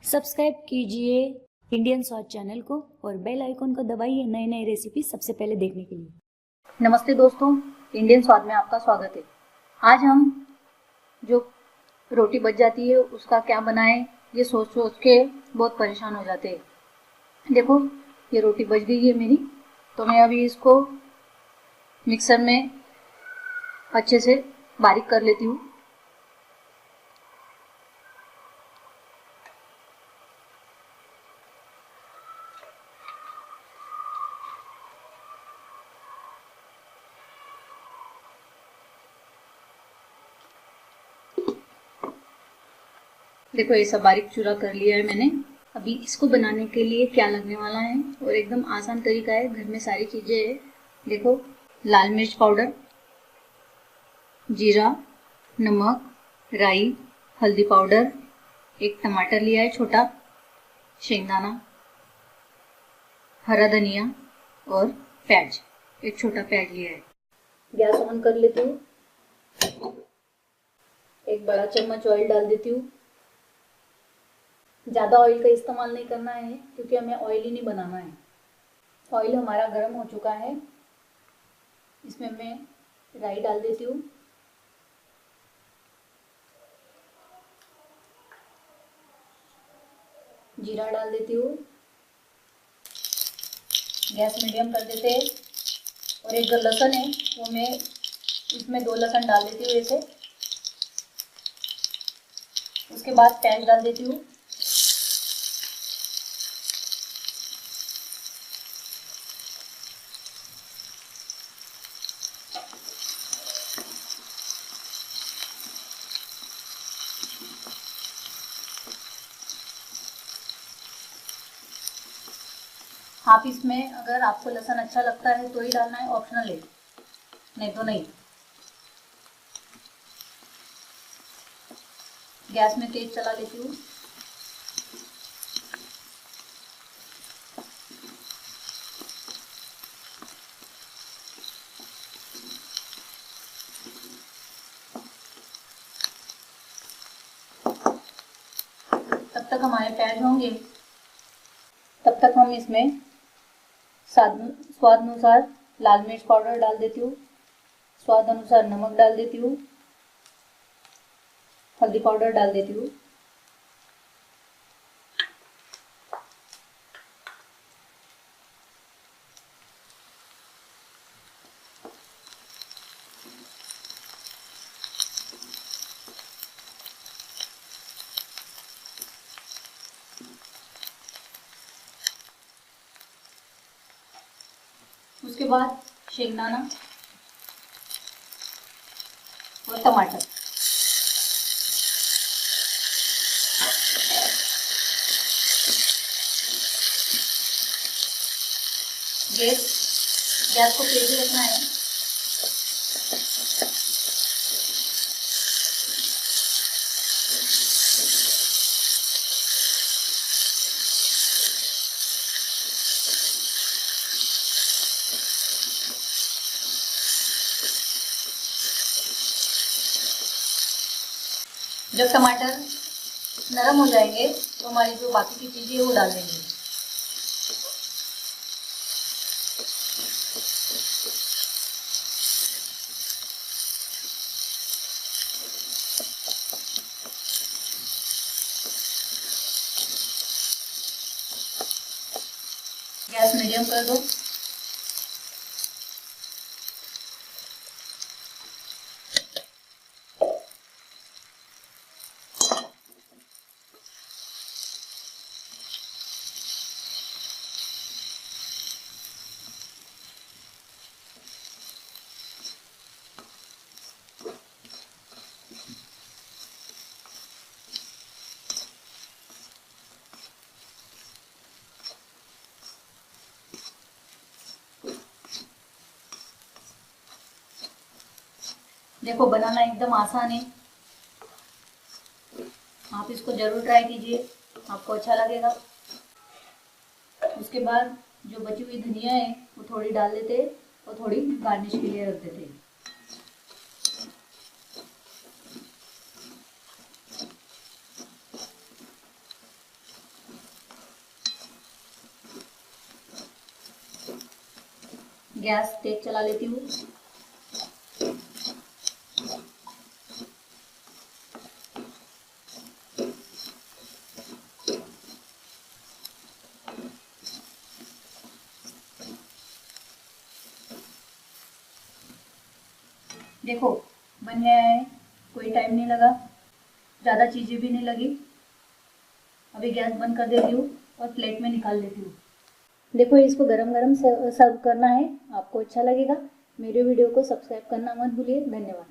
Subscribe कीजिए Indian स्वाद channel को और बेल आइकन को दबाइए नए नए रेसिपी सबसे पहले देखने के लिए। नमस्ते दोस्तों, इंडियन स्वाद में आपका स्वागत है। आज हम जो रोटी बच जाती है उसका क्या बनाएं, ये सोच सोच के बहुत परेशान हो जाते हैं। देखो, ये रोटी बच गई है मेरी, तो मैं अभी इसको मिक्सर में अच्छे से बारीक कर लेती हूँ। देखो, ये सब बारीक चूरा कर लिया है मैंने। अभी इसको बनाने के लिए क्या लगने वाला है और एकदम आसान तरीका है, घर में सारी चीज़ें है। देखो, लाल मिर्च पाउडर, जीरा, नमक, राई, हल्दी पाउडर, एक टमाटर लिया है छोटा, शेंगदाना, हरा धनिया और प्याज, एक छोटा प्याज लिया है। गैस ऑन कर लेती हूँ। एक बड़ा चम्मच ऑयल डाल देती हूँ। ज़्यादा ऑयल का इस्तेमाल नहीं करना है क्योंकि हमें ऑयल ही नहीं बनाना है। ऑयल हमारा गर्म हो चुका है, इसमें मैं राई डाल देती हूँ। जीरा डाल देती हूँ। गैस मीडियम कर देते हैं। और एक जो लहसुन है वो मैं इसमें 2 लहसुन डाल देती हूँ ऐसे। उसके बाद प्याज डाल देती हूँ। आप इसमें अगर आपको लहसुन अच्छा लगता है तो ही डालना है, ऑप्शनल है, नहीं तो नहीं। गैस में तेज चला लेती हूँ। तब तक हमारे प्याज होंगे, तब तक हम इसमें स्वाद अनुसार लाल मिर्च पाउडर डाल देती हूँ, स्वाद अनुसार नमक डाल देती हूँ, हल्दी पाउडर डाल देती हूँ। उसके बाद शेंगदाना और टमाटर। गैस को तेज रखना है। जब टमाटर नरम हो जाएंगे तो हमारी जो बाकी की चीज़ें वो डाल देंगे। गैस मीडियम कर दो। देखो, बनाना एकदम आसान है, आप इसको जरूर ट्राई कीजिए, आपको अच्छा लगेगा। उसके बाद जो बची हुई धनिया है वो थोड़ी डाल देते और थोड़ी गार्निश के लिए रख देते। गैस तेज चला लेती हूँ। देखो बन गया है, कोई टाइम नहीं लगा, ज़्यादा चीज़ें भी नहीं लगी। अभी गैस बंद कर देती हूँ और प्लेट में निकाल लेती हूँ। देखो इसको गरम गरम सर्व करना है, आपको अच्छा लगेगा। मेरे वीडियो को सब्सक्राइब करना मत भूलिए। धन्यवाद।